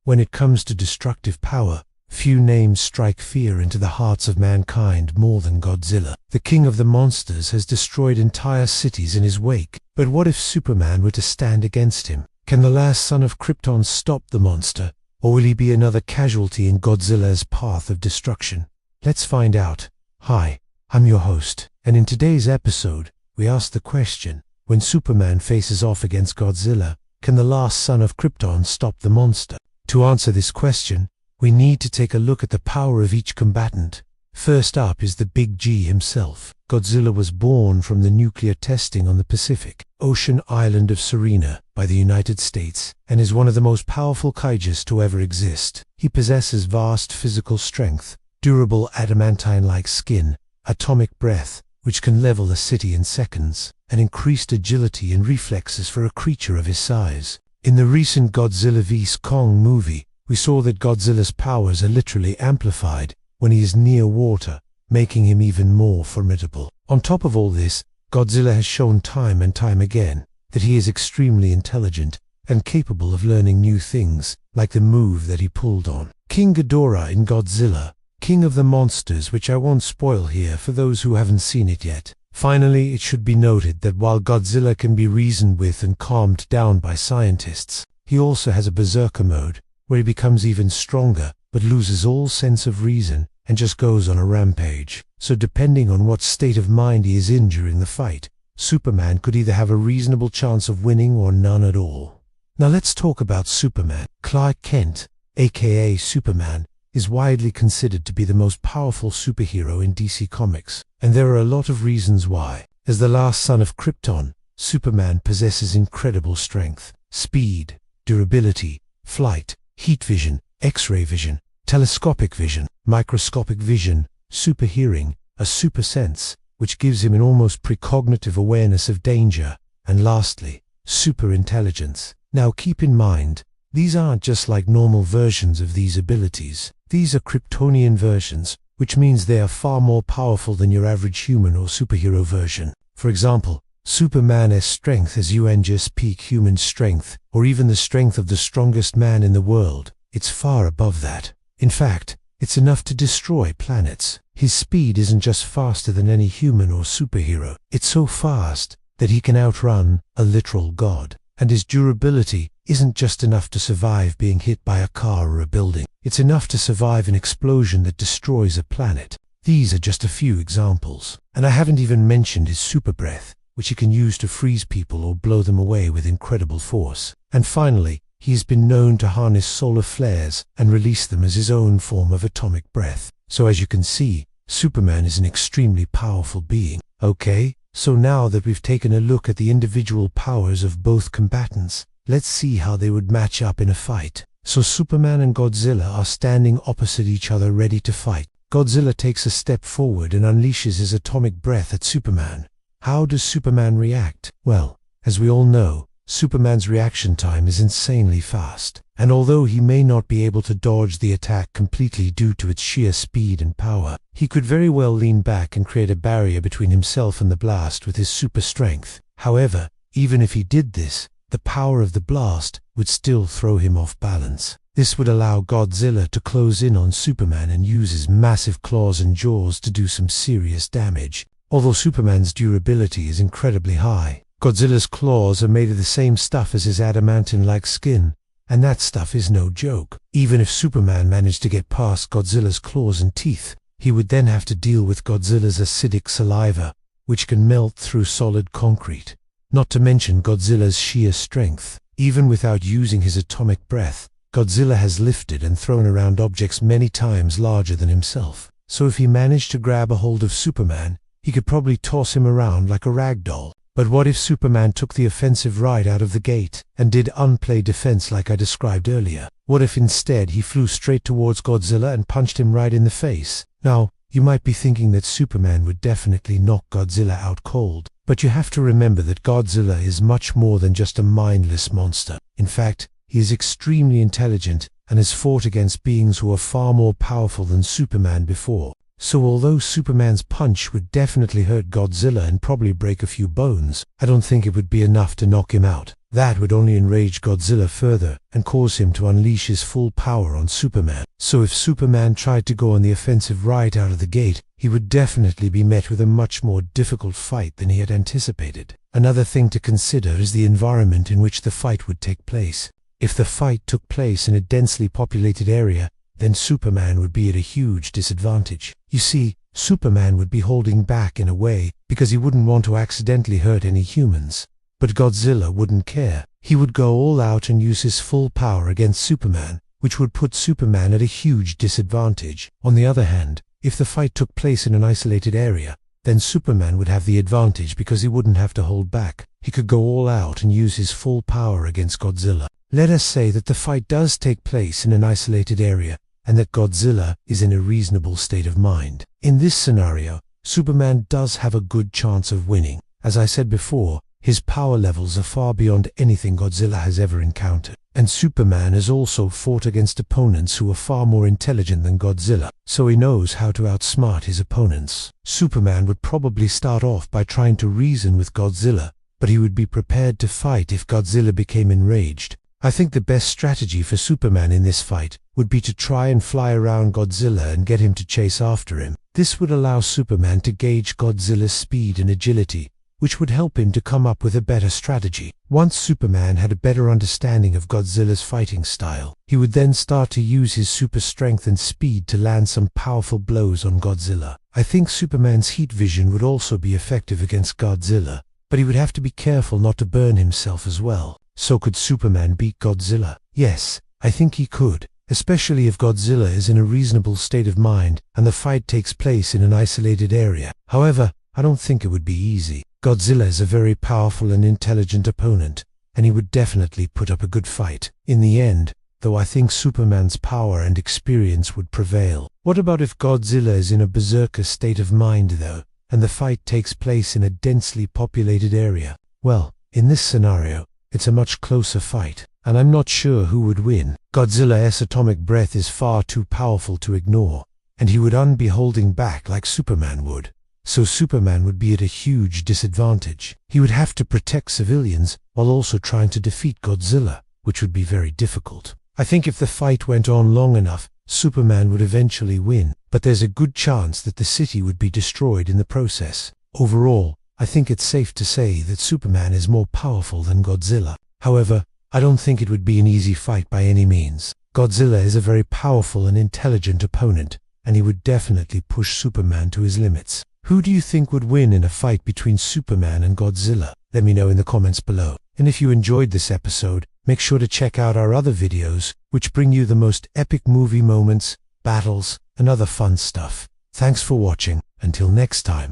When it comes to destructive power, few names strike fear into the hearts of mankind more than Godzilla. The king of the monsters has destroyed entire cities in his wake. But what if Superman were to stand against him? Can the last son of Krypton stop the monster, or will he be another casualty in Godzilla's path of destruction? Let's find out. Hi, I'm your host, and in today's episode, we ask the question, when Superman faces off against Godzilla, can the last son of Krypton stop the monster? To answer this question, we need to take a look at the power of each combatant. First up is the Big G himself. Godzilla was born from the nuclear testing on the Pacific Ocean island of Serena by the United States and is one of the most powerful kaijus to ever exist. He possesses vast physical strength, durable adamantine-like skin, atomic breath, which can level a city in seconds, and increased agility and reflexes for a creature of his size. In the recent Godzilla vs. Kong movie, we saw that Godzilla's powers are literally amplified when he is near water, making him even more formidable. On top of all this, Godzilla has shown time and time again that he is extremely intelligent and capable of learning new things, like the move that he pulled on King Ghidorah in Godzilla, King of the Monsters, which I won't spoil here for those who haven't seen it yet. Finally, it should be noted that while Godzilla can be reasoned with and calmed down by scientists, he also has a berserker mode, where he becomes even stronger, but loses all sense of reason and just goes on a rampage. So depending on what state of mind he is in during the fight, Superman could either have a reasonable chance of winning or none at all. Now let's talk about Superman. Clark Kent, aka Superman, is widely considered to be the most powerful superhero in DC Comics, and there are a lot of reasons why. As the last son of Krypton, Superman possesses incredible strength, speed, durability, flight, heat vision, X-ray vision, telescopic vision, microscopic vision, super hearing, a super sense, which gives him an almost precognitive awareness of danger, and lastly, super intelligence. Now keep in mind, these aren't just like normal versions of these abilities. These are Kryptonian versions, which means they are far more powerful than your average human or superhero version. For example, Superman's strength is just peak human strength, or even the strength of the strongest man in the world. It's far above that. In fact, it's enough to destroy planets. His speed isn't just faster than any human or superhero. It's so fast that he can outrun a literal god. And his durability isn't just enough to survive being hit by a car or a building. It's enough to survive an explosion that destroys a planet. These are just a few examples. And I haven't even mentioned his super breath, which he can use to freeze people or blow them away with incredible force. And finally, he has been known to harness solar flares and release them as his own form of atomic breath. So as you can see, Superman is an extremely powerful being. Okay, so now that we've taken a look at the individual powers of both combatants, let's see how they would match up in a fight. So Superman and Godzilla are standing opposite each other ready to fight. Godzilla takes a step forward and unleashes his atomic breath at Superman. How does Superman react? Well, as we all know, Superman's reaction time is insanely fast, and although he may not be able to dodge the attack completely due to its sheer speed and power, he could very well lean back and create a barrier between himself and the blast with his super strength. However, even if he did this, the power of the blast would still throw him off balance. This would allow Godzilla to close in on Superman and use his massive claws and jaws to do some serious damage. Although Superman's durability is incredibly high, Godzilla's claws are made of the same stuff as his adamantine-like skin, and that stuff is no joke. Even if Superman managed to get past Godzilla's claws and teeth, he would then have to deal with Godzilla's acidic saliva, which can melt through solid concrete. Not to mention Godzilla's sheer strength. Even without using his atomic breath, Godzilla has lifted and thrown around objects many times larger than himself. So if he managed to grab a hold of Superman, he could probably toss him around like a rag doll. But what if Superman took the offensive right out of the gate and did unplay defense like I described earlier? What if instead he flew straight towards Godzilla and punched him right in the face? Now, you might be thinking that Superman would definitely knock Godzilla out cold, but you have to remember that Godzilla is much more than just a mindless monster. In fact, he is extremely intelligent and has fought against beings who are far more powerful than Superman before. So although Superman's punch would definitely hurt Godzilla and probably break a few bones, I don't think it would be enough to knock him out. That would only enrage Godzilla further and cause him to unleash his full power on Superman. So if Superman tried to go on the offensive right out of the gate, he would definitely be met with a much more difficult fight than he had anticipated. Another thing to consider is the environment in which the fight would take place. If the fight took place in a densely populated area, then Superman would be at a huge disadvantage. You see, Superman would be holding back in a way because he wouldn't want to accidentally hurt any humans. But Godzilla wouldn't care. He would go all out and use his full power against Superman, which would put Superman at a huge disadvantage. On the other hand, if the fight took place in an isolated area, then Superman would have the advantage because he wouldn't have to hold back. He could go all out and use his full power against Godzilla. Let us say that the fight does take place in an isolated area and that Godzilla is in a reasonable state of mind. In this scenario, Superman does have a good chance of winning. As I said before, his power levels are far beyond anything Godzilla has ever encountered. And Superman has also fought against opponents who are far more intelligent than Godzilla, so he knows how to outsmart his opponents. Superman would probably start off by trying to reason with Godzilla, but he would be prepared to fight if Godzilla became enraged. I think the best strategy for Superman in this fight would be to try and fly around Godzilla and get him to chase after him. This would allow Superman to gauge Godzilla's speed and agility, which would help him to come up with a better strategy. Once Superman had a better understanding of Godzilla's fighting style, he would then start to use his super strength and speed to land some powerful blows on Godzilla. I think Superman's heat vision would also be effective against Godzilla, but he would have to be careful not to burn himself as well. So could Superman beat Godzilla? Yes, I think he could, especially if Godzilla is in a reasonable state of mind and the fight takes place in an isolated area. However, I don't think it would be easy. Godzilla is a very powerful and intelligent opponent, and he would definitely put up a good fight. In the end, though, I think Superman's power and experience would prevail. What about if Godzilla is in a berserker state of mind though, and the fight takes place in a densely populated area? Well, in this scenario, it's a much closer fight, and I'm not sure who would win. Godzilla's atomic breath is far too powerful to ignore, and he would be holding back like Superman would. So Superman would be at a huge disadvantage. He would have to protect civilians while also trying to defeat Godzilla, which would be very difficult. I think if the fight went on long enough, Superman would eventually win, but there's a good chance that the city would be destroyed in the process. Overall, I think it's safe to say that Superman is more powerful than Godzilla. However, I don't think it would be an easy fight by any means. Godzilla is a very powerful and intelligent opponent, and he would definitely push Superman to his limits. Who do you think would win in a fight between Superman and Godzilla? Let me know in the comments below. And if you enjoyed this episode, make sure to check out our other videos, which bring you the most epic movie moments, battles, and other fun stuff. Thanks for watching. Until next time.